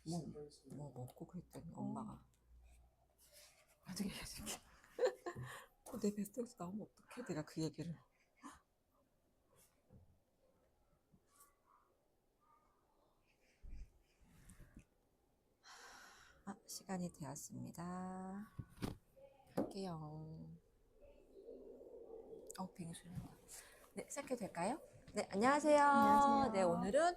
뭐 먹고 그랬더니 엄마가 나중에 얘기해줄게. 내 뱃속에서 나오면 어떡해? 내가 그 얘기를. 시간이 되었습니다. 할게요. 빙수인가. 네, 시작해도 될까요? 네, 안녕하세요. 안녕하세요. 네, 오늘은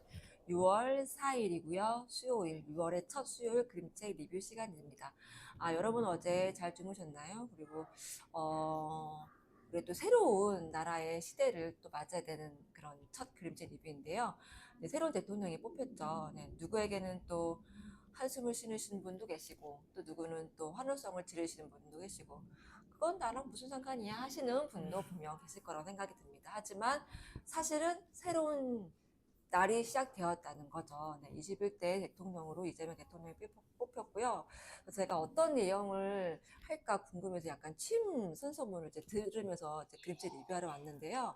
6월 4일이고요. 수요일, 6월의 첫 수요일 그림책 리뷰 시간입니다. 여러분 어제 잘 주무셨나요? 그리고, 우리 또 새로운 나라의 시대를 또 맞아야 되는 그런 첫 그림책 리뷰인데요. 네, 새로운 대통령이 뽑혔죠. 네, 누구에게는 또 한숨을 쉬는 분도 계시고, 또 누구는 또 환호성을 지르시는 분도 계시고, 그건 나랑 무슨 상관이야 하시는 분도 분명 계실 거라고 생각이 듭니다. 하지만 사실은 새로운 날이 시작되었다는 거죠. 네, 21대 대통령으로 이재명 대통령이 뽑혔고요. 제가 어떤 내용을 할까 궁금해서 약간 취임 선서문을 이제 들으면서 이제 그림책 리뷰하러 왔는데요.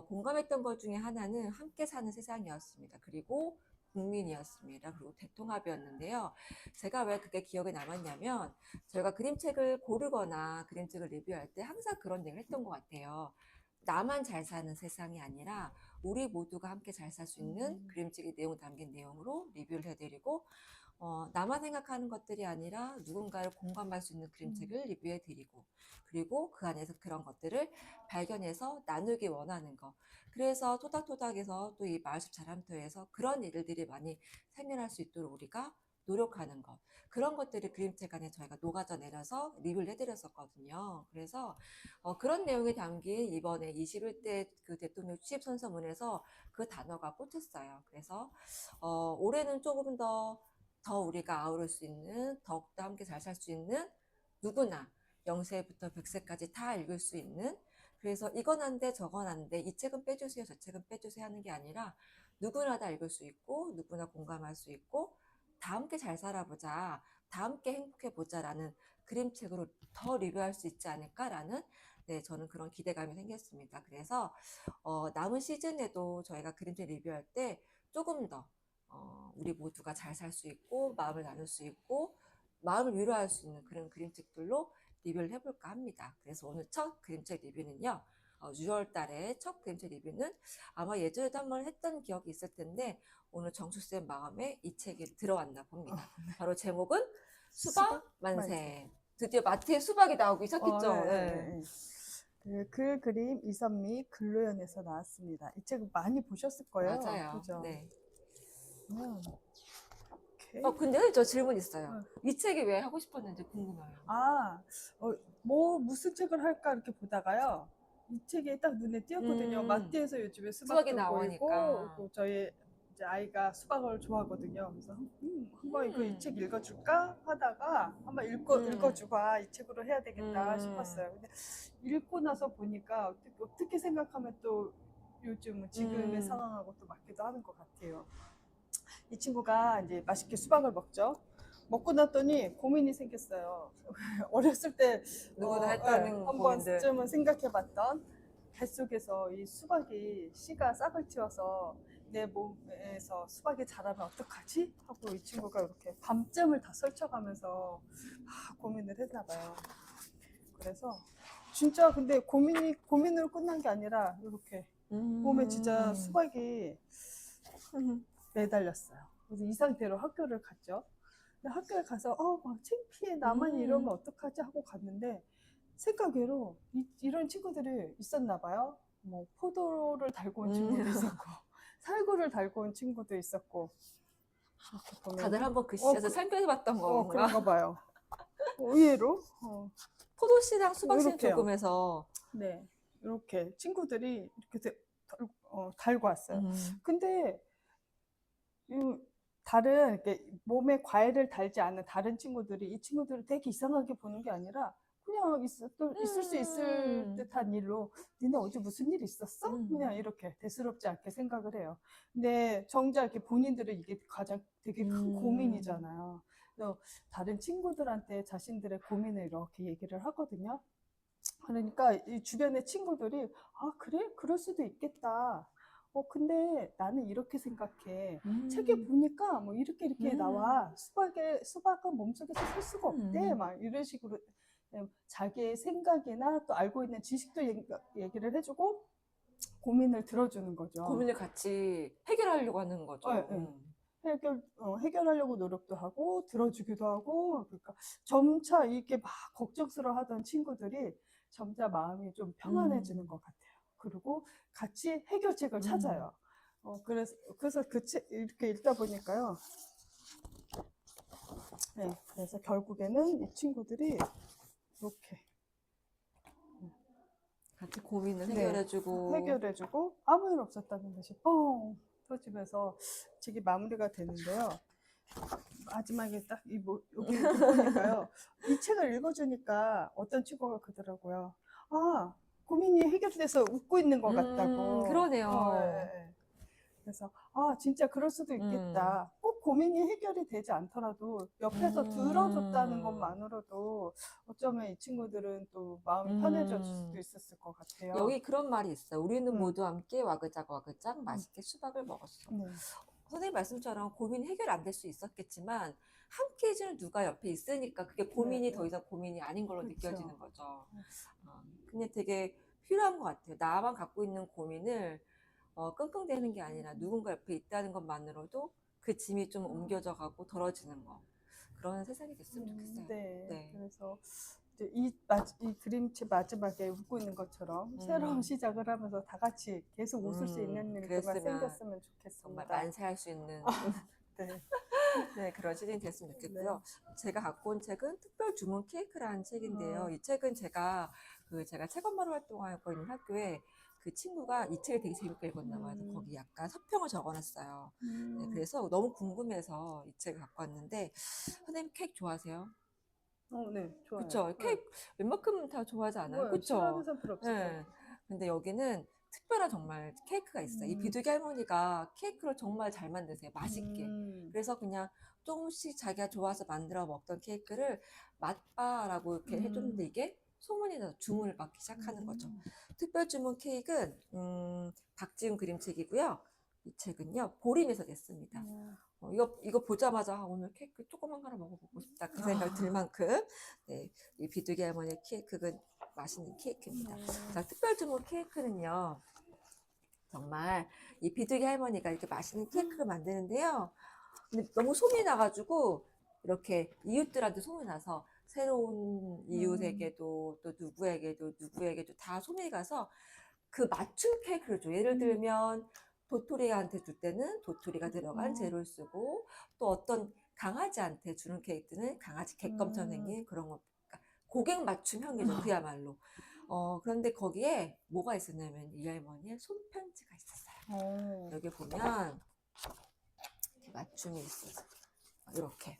공감했던 것 중에 하나는 함께 사는 세상이었습니다. 그리고 국민이었습니다. 그리고 대통합이었는데요. 제가 왜 그게 기억에 남았냐면 저희가 그림책을 고르거나 그림책을 리뷰할 때 항상 그런 얘기를 했던 것 같아요. 나만 잘 사는 세상이 아니라 우리 모두가 함께 잘 살 수 있는 그림책의 내용 담긴 내용으로 리뷰를 해드리고 나만 생각하는 것들이 아니라 누군가를 공감할 수 있는 그림책을 리뷰해 드리고 그리고 그 안에서 그런 것들을 발견해서 나누기 원하는 거. 그래서 토닥토닥에서 또 이 마을숲 자람터에서 그런 일들이 많이 생겨날 수 있도록 우리가 노력하는 것. 그런 것들이 그림책 안에 저희가 녹아져 내려서 리뷰를 해드렸었거든요. 그래서 그런 내용이 담긴 이번에 21대 그 대통령 취임 선서문에서 그 단어가 꽂혔어요. 그래서 올해는 조금 더 우리가 아우를 수 있는, 더욱더 함께 잘 살 수 있는 누구나 0세부터 100세까지 다 읽을 수 있는, 그래서 이건 안 돼, 저건 안 돼, 이 책은 빼주세요, 저 책은 빼주세요 하는 게 아니라 누구나 다 읽을 수 있고 누구나 공감할 수 있고 다 함께 잘 살아보자, 다 함께 행복해보자라는 그림책으로 더 리뷰할 수 있지 않을까라는, 네, 저는 그런 기대감이 생겼습니다. 그래서 남은 시즌에도 저희가 그림책 리뷰할 때 조금 더 우리 모두가 잘 살 수 있고 마음을 나눌 수 있고 마음을 위로할 수 있는 그런 그림책들로 리뷰를 해볼까 합니다. 그래서 오늘 첫 그림책 리뷰는요. 6월 달에 첫 그림책 리뷰는 아마 예전에도 한번 했던 기억이 있을 텐데 오늘 정수쌤 마음에 이 책이 들어왔나 봅니다. 네. 바로 제목은 수박 수박 만세. 만세. 드디어 마트에 수박이 나오기 시작했죠. 네. 네. 그 그림 이선미 글로연에서 나왔습니다. 이 책 많이 보셨을 거예요. 맞아요. 그죠? 네. 오케이. 근데 저 질문 있어요. 어. 이 책이 왜 하고 싶었는지 궁금해요. 아, 무슨 책을 할까 이렇게 보다가요. 이 책이 딱 눈에 띄었거든요. 마트에서 요즘에 수박이 수박도 보이고, 나오니까. 또 저희 이제 아이가 수박을 좋아하거든요. 그래서 한번 이거 이 책 읽어줄까 하다가 한번 읽어주봐. 이 책으로 해야 되겠다 싶었어요. 근데 읽고 나서 보니까 어떻게 생각하면 또 요즘 지금의 상황하고 또 맞기도 하는 것 같아요. 이 친구가 이제 맛있게 수박을 먹죠. 먹고 났더니 고민이 생겼어요. 어렸을 때 누구나 예, 했다는 한 고민들. 번쯤은 생각해봤던 뱃속에서 이 수박이 씨가 싹을 틔워서 내 몸에서 수박이 자라면 어떡하지? 하고 이 친구가 이렇게 밤잠을 다 설쳐가면서 고민을 했나 봐요. 그래서 진짜 근데 고민으로 끝난 게 아니라 이렇게 몸에 진짜 수박이 매달렸어요. 그래서 이 상태로 학교를 갔죠. 근데 학교에 가서 막 창피해, 나만 이러면 어떡하지 하고 갔는데 생각외로 이런 친구들이 있었나 봐요. 뭐 포도를 달고 온 친구도 있었고 살구를 달고 온 친구도 있었고 다들 보면은 한번 글씨에서 살펴봤던 건가? 그런가 봐요. 의외로 포도씨랑 수박씨는 이렇게요. 조금해서. 네, 이렇게 친구들이 이렇게 달고 왔어요. 음, 근데 이 다른 이렇게 몸에 과일을 달지 않는 다른 친구들이 이 친구들을 되게 이상하게 보는 게 아니라 그냥 또 있을 수 있을 듯한 일로 니네 어제 무슨 일 있었어? 그냥 이렇게 대수롭지 않게 생각을 해요. 근데 정작 이렇게 본인들은 이게 가장 되게 큰 고민이잖아요. 그래서 다른 친구들한테 자신들의 고민을 이렇게 얘기를 하거든요. 그러니까 이 주변의 친구들이 그래? 그럴 수도 있겠다. 근데 나는 이렇게 생각해. 책에 보니까 뭐 이렇게 나와. 수박은 몸속에서 살 수가 없대. 막 이런 식으로 자기의 생각이나 또 알고 있는 지식도 얘기를 해주고 고민을 들어주는 거죠. 고민을 같이 해결하려고 하는 거죠. 네, 네. 해결하려고 노력도 하고 들어주기도 하고, 그러니까 점차 이게 막 걱정스러워 하던 친구들이 점차 마음이 좀 평안해지는 것 같아요. 그리고 같이 해결책을 찾아요. 그래서 그 책 이렇게 읽다 보니까요. 네, 그래서 결국에는 이 친구들이 이렇게 같이 고민을 네, 해결해주고. 해결해주고 아무 일 없었다는 듯이 뻥 터지면서 책이 마무리가 되는데요. 마지막에 딱 여기 보니까요. 이 책을 읽어주니까 어떤 친구가 그러더라고요. 아, 고민이 해결돼서 웃고 있는 것 같다고. 그러네요. 예, 예. 그래서 진짜 그럴 수도 있겠다. 꼭 고민이 해결이 되지 않더라도 옆에서 들어줬다는 것만으로도 어쩌면 이 친구들은 또 마음이 편해질 수도 있었을 것 같아요. 여기 그런 말이 있어요. 우리는 모두 함께 와그작 와그작 맛있게 수박을 먹었어. 네. 선생님 말씀처럼 고민 해결 안 될 수 있었겠지만 함께 해주는 누가 옆에 있으니까 그게 고민이 네. 더 이상 고민이 아닌 걸로 그쵸. 느껴지는 거죠. 근데 되게 필요한 것 같아요. 나만 갖고 있는 고민을 끙끙대는 게 아니라 누군가 옆에 있다는 것만으로도 그 짐이 좀 옮겨져 가고 덜어지는 거. 그런 세상이 됐으면 좋겠어요. 네. 네. 그래서 이제 이 그림책 마지막에 웃고 있는 것처럼 새로운 시작을 하면서 다 같이 계속 웃을 수 있는 일들만 그랬으면 생겼으면 좋겠습니다. 정말 만세할 수 있는 네. 네, 그런 시즌이 됐으면 좋겠고요. 제가 갖고 온 책은 특별 주문 케이크라는 책인데요. 이 책은 제가 책엄마로 활동하고 있는 학교에 그 친구가 이 책을 되게 재밌게 읽었나 봐요. 그래서 거기 약간 서평을 적어놨어요. 네, 그래서 너무 궁금해서 이 책을 갖고 왔는데, 선생님 케이크 좋아하세요? 네, 좋아요. 그쵸? 케이크 웬만큼 다 좋아하지 않아요? 뭐, 그쵸? 싫어하는 사람 별로 없을 네. 거예요. 근데 여기는 특별한 정말 케이크가 있어요. 이 비둘기 할머니가 케이크를 정말 잘 만드세요. 맛있게. 그래서 그냥 조금씩 자기가 좋아서 만들어 먹던 케이크를 맛봐라고 이렇게 해줬는데 이게 소문이 나서 주문을 받기 시작하는 거죠. 특별 주문 케이크는 박지훈 그림책이고요. 이 책은요 보림에서 냈습니다. 이거 보자마자 오늘 케이크 조그만 거 하나 먹어보고 싶다 그 생각이 들 만큼 네, 이 비둘기 할머니 케이크는 맛있는 케이크입니다. 자, 특별 주문 케이크는요 정말 이 비둘기 할머니가 이렇게 맛있는 케이크를 만드는데요. 근데 너무 소문이 나가지고 이렇게 이웃들한테 소문이 나서 새로운 이웃에게도 또 누구에게도 다 소문이 가서 그 맞춤 케이크를 줘. 예를 들면 도토리한테 줄 때는 도토리가 들어간 재료를 쓰고 또 어떤 강아지한테 주는 케이크는 강아지 객검처럼 생긴 그런 거. 그러니까 고객 맞춤형이죠. 그야말로. 그런데 거기에 뭐가 있었냐면 이 할머니의 손편지가 있었어요. 여기 보면 이렇게 맞춤이 있어서 이렇게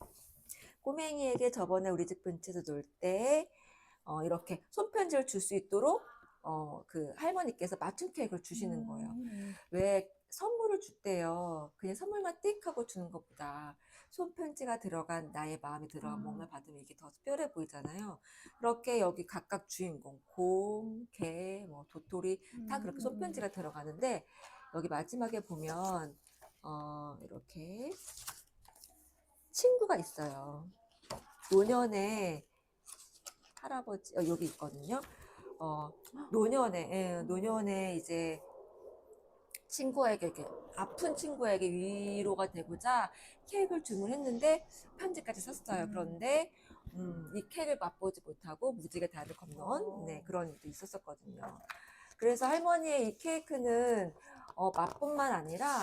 꼬맹이에게 저번에 우리 집 근처에서 놀 때 이렇게 손편지를 줄 수 있도록 그 할머니께서 맞춤 케이크를 주시는 거예요. 왜 선물을 줄 때요. 그냥 선물만 띡 하고 주는 것보다 손편지가 들어간 나의 마음이 들어간 뭔가 받으면 이게 더 특별해 보이잖아요. 그렇게 여기 각각 주인공, 곰, 개, 뭐 도토리 다 그렇게 손편지가 들어가는데 여기 마지막에 보면 이렇게 친구가 있어요. 노년의 할아버지 여기 있거든요. 노년에 이제 친구에게 이렇게 아픈 친구에게 위로가 되고자 케이크를 주문했는데 편지까지 썼어요. 그런데 이 케이크를 맛보지 못하고 무지개 다리를 건너온 네, 그런 일도 있었었거든요. 그래서 할머니의 이 케이크는 맛뿐만 아니라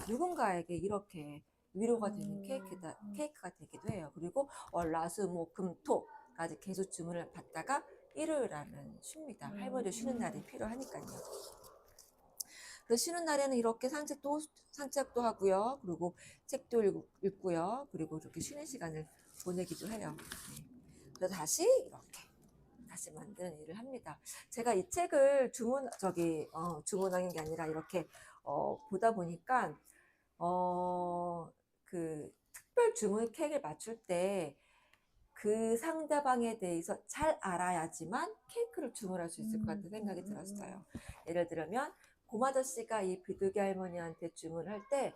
누군가에게 이렇게 위로가 되는 케이크가 되기도 해요. 그리고 월화수목금토까지 계속 주문을 받다가 일요일날은 쉽니다. 할머니도 쉬는 날이 필요하니까요. 그래서 쉬는 날에는 이렇게 산책도 하고요. 그리고 책도 읽고요. 그리고 이렇게 쉬는 시간을 보내기도 해요. 네. 그래서 다시 만드는 일을 합니다. 제가 이 책을 주문하는 게 아니라 이렇게 보다 보니까 그 특별 주문 케이크를 맞출 때 그 상대방에 대해서 잘 알아야지만 케이크를 주문할 수 있을 것 같은 생각이 들었어요. 예를 들면 곰 아저씨가 이 비둘기 할머니한테 주문할 때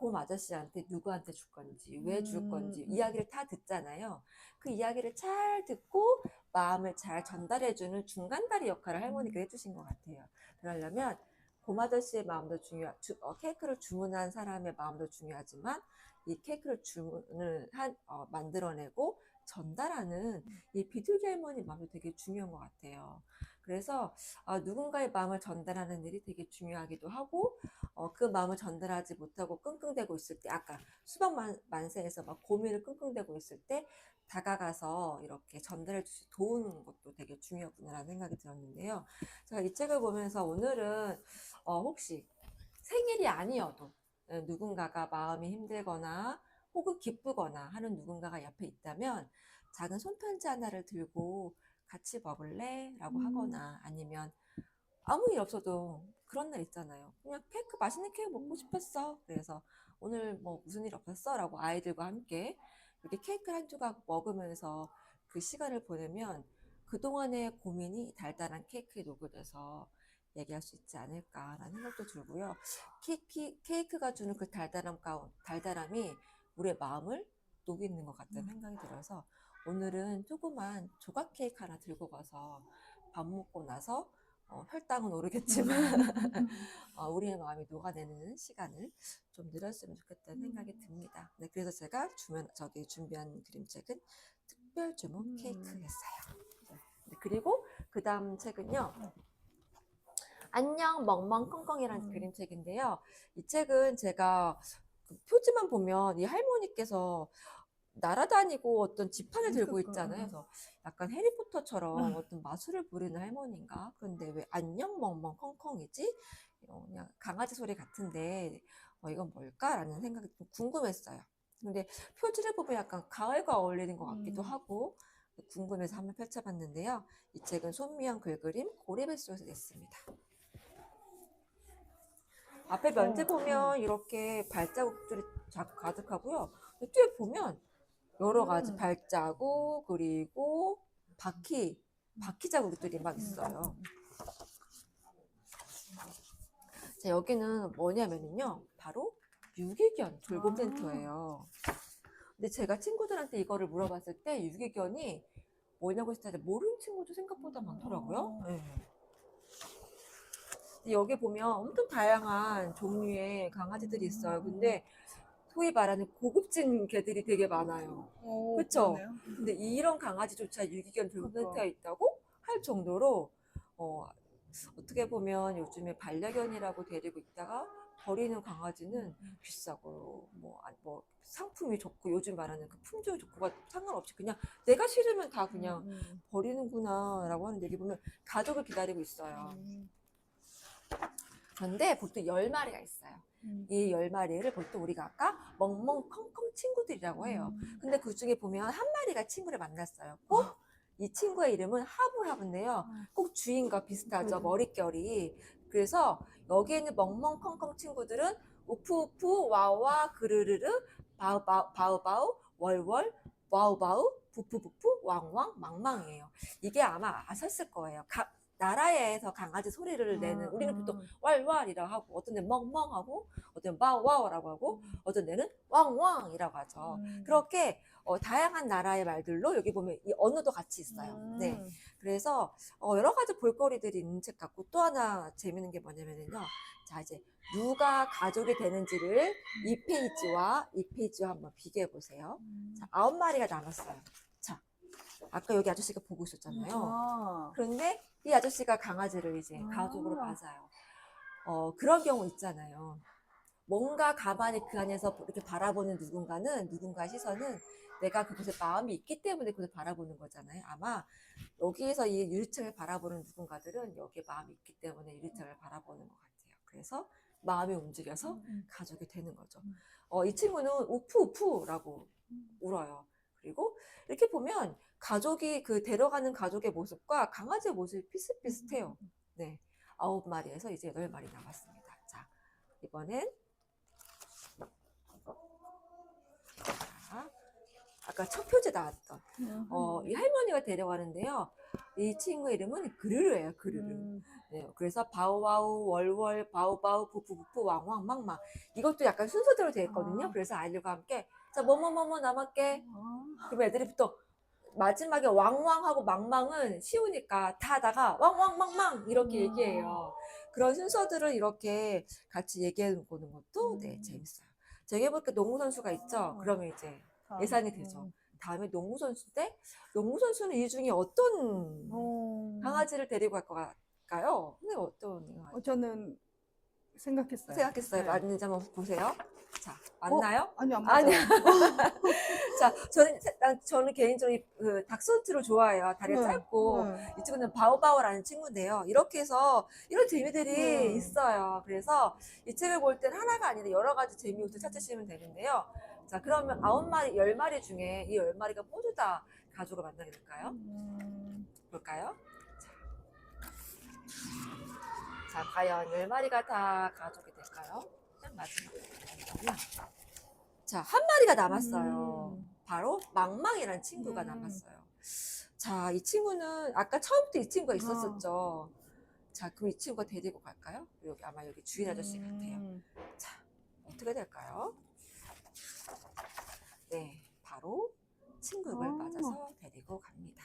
곰 아저씨한테 누구한테 줄 건지, 왜 줄 건지 이야기를 다 듣잖아요. 그 이야기를 잘 듣고 마음을 잘 전달해주는 중간다리 역할을 할머니가 해주신 것 같아요. 그러려면 곰 아저씨의 마음도 케이크를 주문한 사람의 마음도 중요하지만 이 케이크를 만들어내고 전달하는 이 비둘기 할머니 마음도 되게 중요한 것 같아요. 그래서 누군가의 마음을 전달하는 일이 되게 중요하기도 하고 그 마음을 전달하지 못하고 끙끙대고 있을 때 아까 수박 만세에서 막 고민을 끙끙대고 있을 때 다가가서 이렇게 전달해 주시 도우는 것도 되게 중요하구나라는 생각이 들었는데요. 제가 이 책을 보면서 오늘은 혹시 생일이 아니어도 누군가가 마음이 힘들거나 혹은 기쁘거나 하는 누군가가 옆에 있다면 작은 손편지 하나를 들고 같이 먹을래? 라고 하거나 아니면 아무 일 없어도 그런 날 있잖아요. 그냥 맛있는 케이크 먹고 싶었어. 그래서 오늘 뭐 무슨 일 없었어? 라고 아이들과 함께 이렇게 케이크 한 조각 먹으면서 그 시간을 보내면 그동안의 고민이 달달한 케이크에 녹여져서 얘기할 수 있지 않을까라는 생각도 들고요. 케이크가 주는 그 달달함이 우리의 마음을 녹이는 것 같다는 생각이 들어서 오늘은 조그만 조각 케이크 하나 들고 가서 밥 먹고 나서 혈당은 오르겠지만 우리의 마음이 녹아내는 시간을 좀 늘었으면 좋겠다는 생각이 듭니다. 네, 그래서 제가 준비한 그림책은 특별 주문 케이크였어요. 네, 그리고 그 다음 책은요. 안녕 멍멍컹컹이라는 그림책인데요. 이 책은 제가 그 표지만 보면 이 할머니께서 날아다니고 어떤 지팡이를 들고 있잖아요. 그래서 약간 해리포터처럼 어떤 마술을 부리는 할머니인가? 그런데 왜 안녕 멍멍컹컹이지? 그냥 강아지 소리 같은데 이건 뭘까라는 생각이 좀 궁금했어요. 근데 표지를 보면 약간 가을과 어울리는 것 같기도 하고 궁금해서 한번 펼쳐봤는데요. 이 책은 손미영 글그림 고래뱃속에서 냈습니다. 앞에 면체 보면 이렇게 발자국들이 가득하고요. 뒤에 보면 여러 가지 발자국 그리고 바퀴 자국들이 막 있어요. 자, 여기는 뭐냐면요, 바로 유기견 돌봄센터예요. 근데 제가 친구들한테 이거를 물어봤을 때 유기견이 뭐냐고 했을 때 모르는 친구도 생각보다 많더라고요. 네. 여기 보면 엄청 다양한 종류의 강아지들이 있어요. 근데 소위 말하는 고급진 개들이 되게 많아요. 그쵸? 그러네요. 근데 이런 강아지조차 유기견 돌봄센터에 있다고 할 정도로 어떻게 보면 요즘에 반려견이라고 데리고 있다가 버리는 강아지는 비싸고 뭐 상품이 좋고 요즘 말하는 그 품종이 좋고가 상관없이 그냥 내가 싫으면 다 그냥 버리는구나 라고 하는 얘기 보면 가족을 기다리고 있어요. 그런데 보통 10마리가 있어요. 이 10마리를 보통 우리가 아까 멍멍컹컹 친구들이라고 해요. 근데 그 중에 보면 한 마리가 친구를 만났어요. 꼭 이 친구의 이름은 하부하부인데요. 꼭 주인과 비슷하죠. 머릿결이. 그래서 여기에 있는 멍멍컹컹 친구들은 우프우프, 와와, 그르르르, 바우바우, 월월, 와우바우, 부푸부푸, 왕왕, 망망이에요. 이게 아마 아셨을 거예요. 나라에서 강아지 소리를 내는 우리는 보통 왈왈이라고 하고 어떤 데는 멍멍하고 어떤 데는 와와라고 하고 어떤 데는 왕왕이라고 하죠. 그렇게 다양한 나라의 말들로 여기 보면 이 언어도 같이 있어요. 네. 그래서 여러 가지 볼거리들이 있는 책 같고 또 하나 재밌는 게 뭐냐면요. 자, 이제 누가 가족이 되는지를 이 페이지와 이 페이지와 한번 비교해 보세요. 자, 9마리가 남았어요. 자, 아까 여기 아저씨가 보고 있었잖아요. 그런데 이 아저씨가 강아지를 이제 가족으로 맞아요. 그런 경우 있잖아요. 뭔가 가만히 그 안에서 이렇게 바라보는 누군가의 시선은 내가 그곳에 마음이 있기 때문에 그것을 바라보는 거잖아요. 아마 여기에서 이 유리창을 바라보는 누군가들은 여기에 마음이 있기 때문에 유리창을 바라보는 것 같아요. 그래서 마음이 움직여서 가족이 되는 거죠. 이 친구는 우프우프라고 울어요. 그리고 이렇게 보면 가족이 데려가는 가족의 모습과 강아지의 모습이 비슷비슷해요. 네. 9마리에서 이제 8마리 남았습니다. 자, 이번엔 자, 아까 첫 표지 나왔던 이 할머니가 데려가는데요. 이 친구 이름은 그르르예요. 그르르. 음. 네, 그래서 바우와우, 월월, 바우바우, 부푸부푸, 왕왕, 망망. 이것도 약간 순서대로 되어 있거든요. 아. 그래서 아이들과 함께 자, 뭐뭐뭐뭐 남았게. 아. 그럼 애들이 또 마지막에 왕왕하고 망망은 쉬우니까 다 하다가 왕왕망망 이렇게 얘기해요. 그런 순서들을 이렇게 같이 얘기해 보는 것도 네, 재밌어요. 제가 해볼게 농구 선수가 있죠. 그러면 이제 예상이 되죠. 다음에 농구 선수 때 농구 선수는 이 중에 어떤 강아지를 데리고 갈 것 같을까요? 근데 어떤 강아지? 저는 생각했어요. 생각했어요. 네. 맞는지 한번 보세요. 자, 맞나요? 아니, 안 아니. 맞아요. 자, 저는 개인적으로 그 닥스훈트를 좋아해요. 다리가 짧고. 이 친구는 바오바오라는 친구인데요. 이렇게 해서 이런 재미들이 있어요. 그래서 이 책을 볼 땐 하나가 아니라 여러 가지 재미를 찾으시면 되는데요. 자, 그러면 9마리, 10마리 중에 이 10마리가 모두 다 가족을 만나게 될까요? 볼까요? 자, 과연 10마리가 다 가족이 될까요? 마지막에. 자, 한 마리가 남았어요. 바로 망망이라는 친구가 남았어요. 자, 이 친구는 아까 처음부터 이 친구가 있었었죠. 자, 그럼 이 친구가 데리고 갈까요? 여기 아마 여기 주인 아저씨 같아요. 자, 어떻게 될까요? 네, 바로 친구를 맞아서 데리고 갑니다.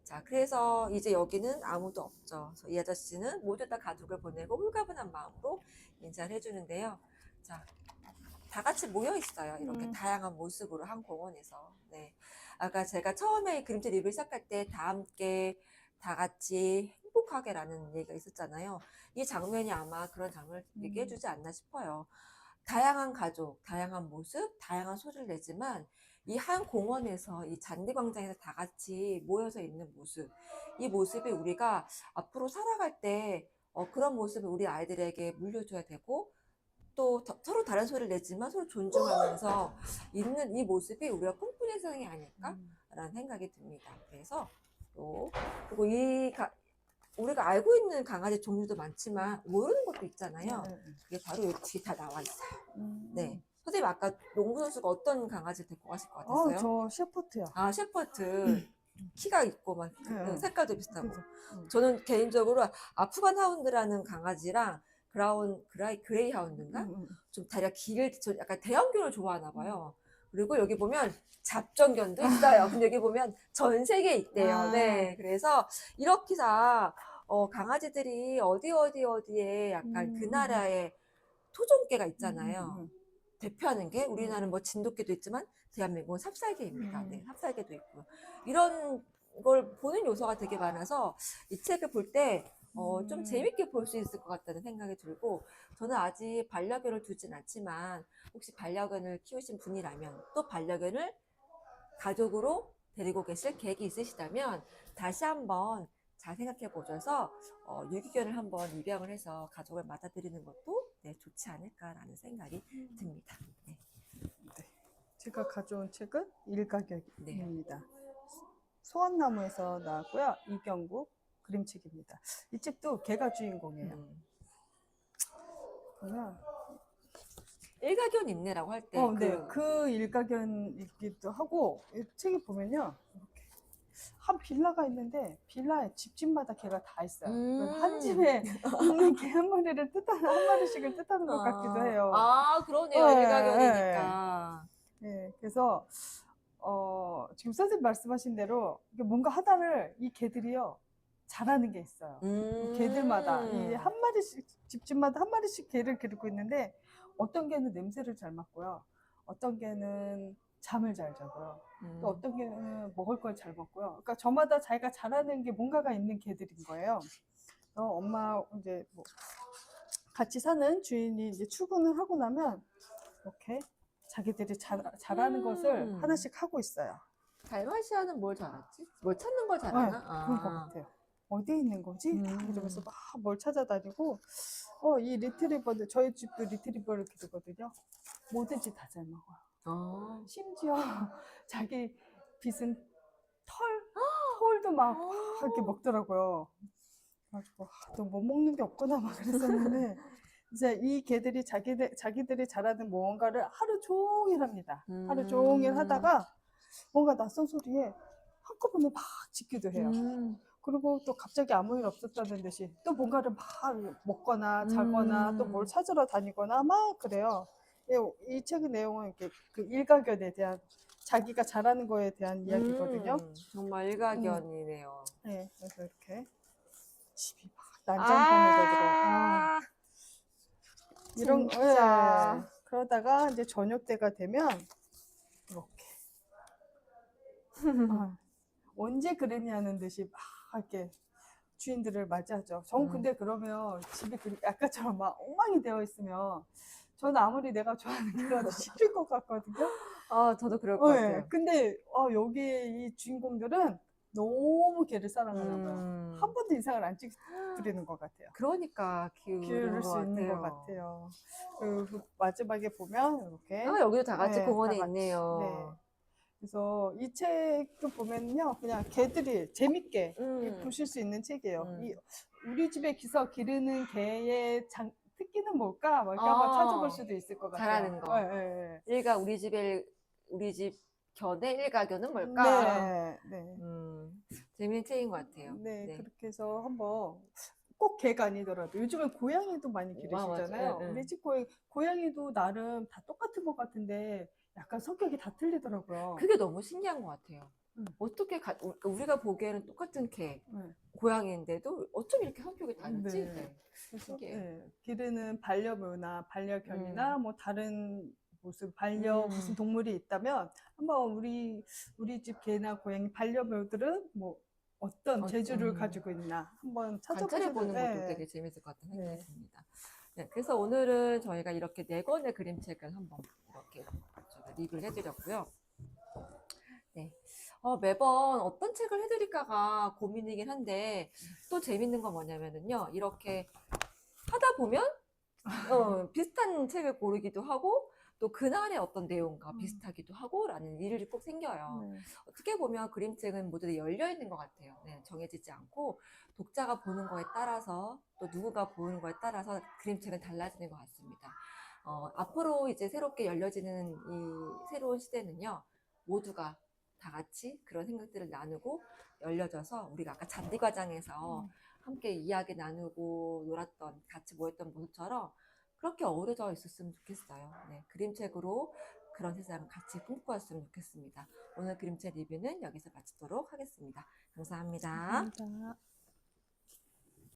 자, 그래서 이제 여기는 아무도 없죠. 이 아저씨는 모두 다 가족을 보내고 홀가분한 마음으로 인사를 해주는데요. 자, 다 같이 모여 있어요. 이렇게 다양한 모습으로 한 공원에서. 네. 아까 제가 처음에 그림책 리뷰를 시작할 때 다 함께 다 같이 행복하게라는 얘기가 있었잖아요. 이 장면이 아마 그런 장면을 얘기해 주지 않나 싶어요. 다양한 가족, 다양한 모습, 다양한 소리를 내지만 이 한 공원에서 이 잔디광장에서 다 같이 모여서 있는 모습, 이 모습이 우리가 앞으로 살아갈 때 그런 모습을 우리 아이들에게 물려줘야 되고 또 서로 다른 소리를 내지만 서로 존중하면서 있는 이 모습이 우리가 꿈꾸는 세상이 아닐까라는 생각이 듭니다. 그래서 또 그리고 우리가 알고 있는 강아지 종류도 많지만 모르는 것도 있잖아요. 그게 바로 여기 뒤에 다 나와 있어요. 네. 선생님 아까 농구 선수가 어떤 강아지 데리고 가실 것 같았어요? 저 셰퍼트요. 아, 셰퍼드. 키가 있고 막 색깔도 비슷하고. 그래서, 저는 개인적으로 아프간 하운드라는 강아지랑 그레이 하운드인가? 좀 다리가 저 약간 대형견을 좋아하나 봐요. 그리고 여기 보면 잡종견도 있어요. 근데 여기 보면 전 세계에 있대요. 네. 그래서 이렇게 다 강아지들이 어디에 약간 그 나라의 토종개가 있잖아요. 대표하는 게 우리나라는 뭐 진돗개도 있지만 대한민국은 삽살개입니다. 네, 삽살개도 있고 이런 걸 보는 요소가 되게 많아서 이 책을 볼 때 좀 재밌게 볼 수 있을 것 같다는 생각이 들고 저는 아직 반려견을 두진 않지만 혹시 반려견을 키우신 분이라면 또 반려견을 가족으로 데리고 계실 계획이 있으시다면 다시 한번 잘 생각해 보셔서 유기견을 한번 입양을 해서 가족을 맞아들이는 것도 네, 좋지 않을까라는 생각이 듭니다. 네. 제가 가져온 책은 일가견입니다. 소원나무에서 나왔고요. 이경국 그림책입니다. 이 책도 개가 주인공이에요. 그러면 일가견 인내라고 할 때 그 일가견이기도 하고 이 책에 보면요. 이렇게 한 빌라가 있는데 빌라에 집집마다 개가 다 있어요. 한 집에 있는 개 한 마리를 한 마리씩을 뜻하는 것 같기도 해요. 아, 그러네요. 일가견이니까. 네, 그래서 지금 선생님 말씀하신 대로 뭔가 하나를 이 개들이요 잘하는 게 있어요. 이 개들마다 이 한 마리씩 집집마다 한 마리씩 개를 기르고 있는데 어떤 개는 냄새를 잘 맡고요, 어떤 개는 잠을 잘 자고요, 또 어떤 개는 먹을 걸 잘 먹고요. 그러니까 저마다 자기가 잘하는 게 뭔가가 있는 개들인 거예요. 엄마 이제 뭐 같이 사는 주인이 이제 출근을 하고 나면 이렇게 자기들이 잘하는 것을 하나씩 하고 있어요. 달마시아는 뭘 잘하지? 뭘 찾는 걸 잘하나? 그런 것 같아요. 어디에 있는 거지? 이러면서 막 뭘 찾아다니고, 이 리트리버들, 저희 집도 리트리버를 기르거든요. 뭐든지 다 잘 먹어요. 심지어 자기 빗은 털도 막 이렇게 먹더라고요. 그래가지고, 또 못 먹는 게 없구나 막 그랬었는데, 이제 이 개들이 자기들이 잘하는 무언가를 하루 종일 합니다. 하루 종일 하다가 뭔가 낯선 소리에 한꺼번에 막 짖기도 해요. 그리고 또 갑자기 아무 일 없었다는 듯이 또 뭔가를 막 먹거나 자거나 또 뭘 찾으러 다니거나 막 그래요. 이 책의 내용은 이렇게 그 일가견에 대한 자기가 잘하는 거에 대한 이야기거든요. 정말 음, 일가견이네요. 네, 그래서 이렇게 집이 막 난장판으로 들어. 이런, 진짜. 그러다가 이제 저녁 때가 되면 이렇게 언제 그랬냐는 듯이 막 이렇게 주인들을 맞이하죠. 전 근데 그러면 집이 아까처럼 막 엉망이 되어 있으면 저는 아무리 내가 좋아하는 거라도 싫을 것 같거든요. 저도 그럴 것 네, 같아요. 근데 여기 이 주인공들은 너무 걔를 사랑하나 봐요. 한 번도 인상을 안 찌푸리는 것 같아요. 그러니까 기울일 기울이는 것 수 있는 것 같아요. 같아요. 그 마지막에 보면 이렇게 여기도 다 같이 네, 공원에 다 같이. 네. 있네요. 그래서 이 책도 보면요, 그냥 개들이 재밌게 음, 보실 수 있는 책이에요. 음. 우리 집에 기서 기르는 개의 특기는 뭘까? 뭐 이렇게 한번 찾아볼 아, 수도 있을 것 같아요. 잘하는 예, 거. 예, 우리 집 견의 일가견은 예. 뭘까? 네, 네. 재미있는 책인 것 같아요. 네, 네. 그렇게 해서 한번 꼭 개가 아니더라도 요즘은 고양이도 많이 맞아. 응, 기르시잖아요. 우리 응. 집 고양이도 나름 다 똑같은 것 같은데 약간 성격이 다 틀리더라고요. 그게 너무 신기한 것 같아요. 음, 어떻게 우리가 보기에는 똑같은 개, 네. 고양이인데도 어쩜 이렇게 성격이 다르지? 네. 네. 그래서 신기해요. 예, 기르는 반려묘나 반려견이나 음, 뭐 다른 무슨 무슨 음. 동물이 있다면 한번 우리 집 개나 고양이 반려묘들은 뭐 어떤 재주를 가지고 있나 한번 관찰해 찾아보셔도 보는 것도 예. 되게 재밌을 것 같은 생각이 네. 듭니다. 네, 그래서 오늘은 저희가 이렇게 네 권의 그림책을 한번 이렇게 제가 리뷰를 해드렸고요. 네. 매번 어떤 책을 해드릴까가 고민이긴 한데, 또 재밌는 건 뭐냐면은요, 이렇게 하다 보면, 비슷한 책을 고르기도 하고, 또 그날의 어떤 내용과 음, 비슷하기도 하고, 라는 일이 꼭 생겨요. 네. 어떻게 보면 그림책은 모두 다 열려있는 것 같아요. 네, 정해지지 않고, 독자가 보는 거에 따라서, 또 누구가 보는 거에 따라서 그림책은 달라지는 것 같습니다. 앞으로 이제 새롭게 열려지는 이 새로운 시대는요, 모두가 다 같이 그런 생각들을 나누고 열려져서 우리가 아까 잔디과장에서 함께 이야기 나누고 놀았던 같이 모였던 모습처럼 그렇게 어우러져 있었으면 좋겠어요. 네, 그림책으로 그런 세상을 같이 꿈꿔왔으면 좋겠습니다. 오늘 그림책 리뷰는 여기서 마치도록 하겠습니다. 감사합니다. 감사합니다.